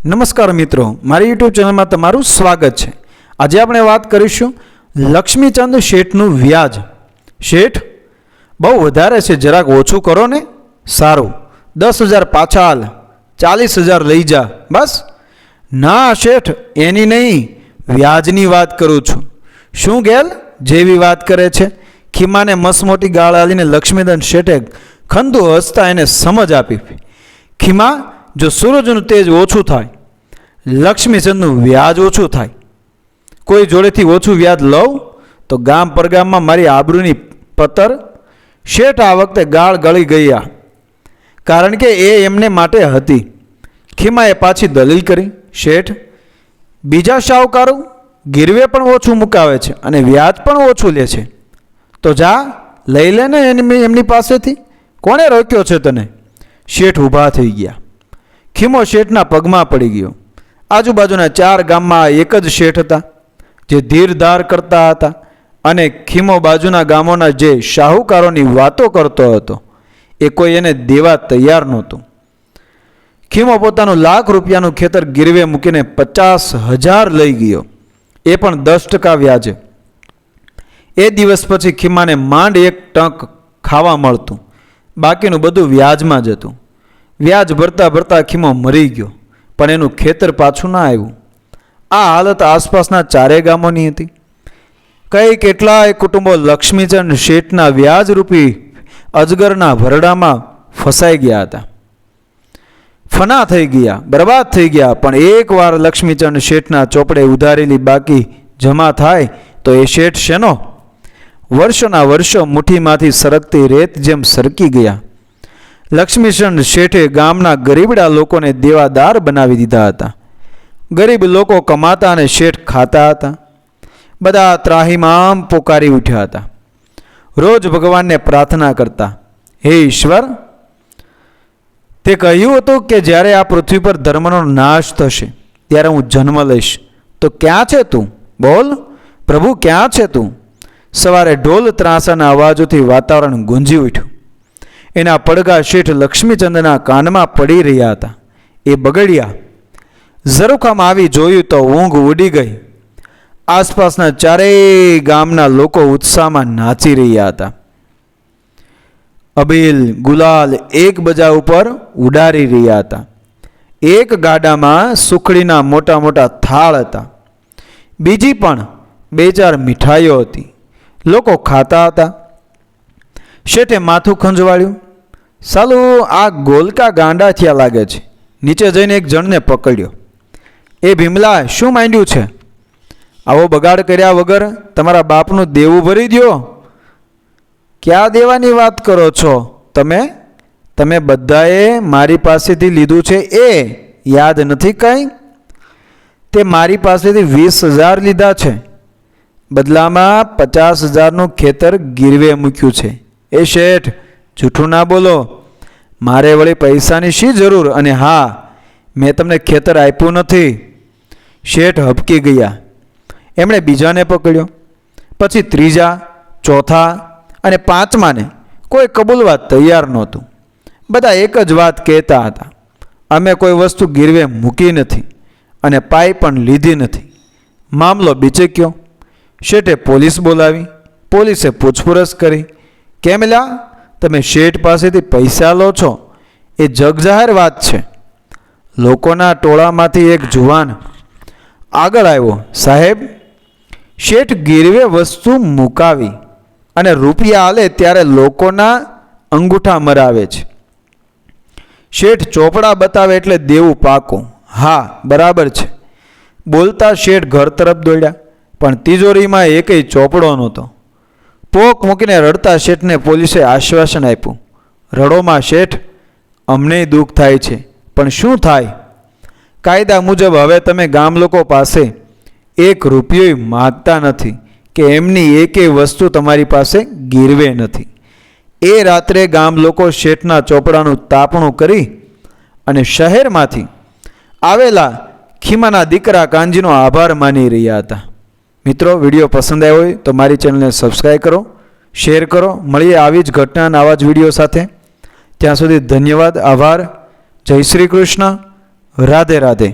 નમસ્કાર મિત્રો, મારી યુટ્યુબ ચેનલમાં તમારું સ્વાગત છે। આજે આપણે વાત કરીશું લક્ષ્મીચંદ શેઠનું વ્યાજ। શેઠ, બહુ વધારે છે, જરાક ઓછું કરો ને। સારું, 10,000 પાછા હાલ, 40,000 લઈ જા બસ। ના શેઠ, એની નહીં, વ્યાજની વાત કરું છું। શું ગેલ જેવી વાત કરે છે? ખીમાને મસમોટી ગાળ આલીને લક્ષ્મીચંદ શેઠે ખંદુ હસતા એને સમજ આપી। ખીમા, જો સૂરજનું તેજ ઓછું થાય, લક્ષ્મીચંદનું વ્યાજ ઓછું થાય, કોઈ જોડેથી ઓછું વ્યાજ લઉં તો ગામ પરગામમાં મારી આબરૂની પતર। શેઠ આ વખતે ગાળ ગળી ગયા, કારણ કે એ એમને માટે હતી। ખીમાએ પાછી દલીલ કરી, શેઠ, બીજા શાહુકારો ગીરવે પણ ઓછું મુકાવે છે અને વ્યાજ પણ ઓછું લે છે, તો જા લઈ લે ને એમની પાસેથી, કોણે રોક્યો છે તને? શેઠ ઊભા થઈ ગયા। ખીમો શેઠના પગમાં પડી ગયો। આજુબાજુના 4 ગામમાં એક જ શેઠ હતા જે ધીરધાર કરતા હતા, અને ખીમો બાજુના ગામોના જે શાહુકારોની વાતો કરતો હતો એ કોઈ એને દેવા તૈયાર નહોતું। ખીમો પોતાનું લાખ રૂપિયાનું ખેતર ગીરવે મૂકીને 50,000 લઈ ગયો, એ પણ 10% વ્યાજે। એ દિવસ પછી ખીમાને માંડ એક ટંક ખાવા મળતું, બાકીનું બધું વ્યાજમાં જ હતું। વ્યાજ ભરતા ભરતા ખીમો મરી ગયો, પણ એનું ખેતર પાછું ના આવ્યું। આ હાલત આસપાસના 4 ગામોની હતી। કઈ કેટલાય કુટુંબો લક્ષ્મીચંદ શેઠના વ્યાજરૂપી અજગરના ભરડામાં ફસાઈ ગયા હતા, ફના થઈ ગયા, બરબાદ થઈ ગયા। પણ એકવાર લક્ષ્મીચંદ શેઠના ચોપડે ઉધારેલી બાકી જમા થાય તો એ શેઠ શેનો? વર્ષોના વર્ષો મુઠ્ઠીમાંથી સરકતી રેત જેમ સરકી ગયા। લક્ષ્મીચંદ શેઠે ગામના ગરીબડા લોકોને દેવાદાર બનાવી દીધા હતા। ગરીબ લોકો કમાતા અને શેઠ ખાતા હતા। બધા ત્રાહિમામ પોકારી ઉઠ્યા હતા। રોજ ભગવાનને પ્રાર્થના કરતા, હે ઈશ્વર, તે કહ્યું હતું કે જ્યારે આ પૃથ્વી પર ધર્મનો નાશ થશે ત્યારે હું જન્મ લઈશ, તો ક્યાં છે તું? બોલ પ્રભુ, ક્યાં છે તું? સવારે ઢોલ ત્રાંસાના અવાજોથી વાતાવરણ ગુંજી ઉઠ્યું। એના પડઘા શેઠ લક્ષ્મીચંદના કાનમાં પડી રહ્યા હતા। એ બગડ્યા। ઝરૂખામાં આવી જોયું તો ઊંઘ ઉડી ગઈ। આસપાસના 4 ગામના લોકો ઉત્સાહમાં નાચી રહ્યા હતા। અબીલ ગુલાલ એકબીજા ઉપર ઉડાડી રહ્યા હતા। એક ગાડામાં સુખડીના મોટા મોટા થાળ હતા, બીજી પણ 2-4 મીઠાઈઓ હતી। લોકો ખાતા હતા। શેઠે માથું ખંજવાળ્યું, સાલું આ ગોલકા ગાંડા થયા લાગે છે। નીચે જઈને એક જણને પકડ્યો, એ ભીમલા, શું માંડ્યું છે? આવો બગાડ કર્યા વગર તમારા બાપનું દેવું ભરી દ્યો। ક્યાં દેવાની વાત કરો છો તમે? તમે બધાએ મારી પાસેથી લીધું છે એ યાદ નથી કંઈ? તે મારી પાસેથી 20,000 લીધા છે, બદલામાં 50,000નું ખેતર ગીરવે મૂક્યું છે। એ શેઠ, જૂઠું ના બોલો, મારે વળી પૈસાની શી જરૂર? અને હા, મેં તમને ખેતર આપ્યું નથી। શેઠ હબકી ગયા। એમણે બીજાને પકડ્યો, પછી ત્રીજા, ચોથા અને 5માને કોઈ કબૂલવા તૈયાર નહોતું। બધા એક જ વાત કહેતા હતા, અમે કોઈ વસ્તુ ગીરવે મૂકી નથી અને પાઈ પણ લીધી નથી। મામલો બીચક્યો। શેઠે પોલીસ બોલાવી। પોલીસે પૂછપરછ કરી, કેમ લા, તમે શેઠ પાસેથી પૈસા લો છો એ જગજાહેર વાત છે। લોકોના ટોળામાંથી એક જુવાન આગળ આવ્યો, સાહેબ, શેઠ ગીરવે વસ્તુ મુકાવી અને રૂપિયા આલે ત્યારે લોકોના અંગૂઠા મરાવે છે। શેઠ ચોપડા બતાવે એટલે દેવું પાકું। હા, બરાબર છે। બોલતા શેઠ ઘર તરફ દોડ્યા, પણ તિજોરીમાં એકેય ચોપડો નહોતો। પોક મૂકીને રડતા શેઠને પોલીસે આશ્વાસન આપ્યું, રડોમાં શેઠ, અમને દુઃખ થાય છે, પણ શું થાય? કાયદા મુજબ હવે તમે ગામ લોકો પાસે 1 રૂપિયો માગતા નથી કે એમની એકેય વસ્તુ તમારી પાસે ગીરવે નથી। એ રાત્રે ગામ લોકો શેઠના ચોપડાનું તાપણું કરી અને શહેરમાંથી આવેલા ખીમાના દીકરા કાંજીનો આભાર માની રહ્યા હતા। મિત્રો, વિડીયો પસંદ આવ્યો હોય તો મારી ચેનલને સબસ્ક્રાઈબ કરો, શેર કરો। મળીએ આવી જ ઘટનાના આવા જ વિડીયો સાથે। ત્યાં સુધી ધન્યવાદ, આભાર, જય શ્રી કૃષ્ણ, રાધે રાધે।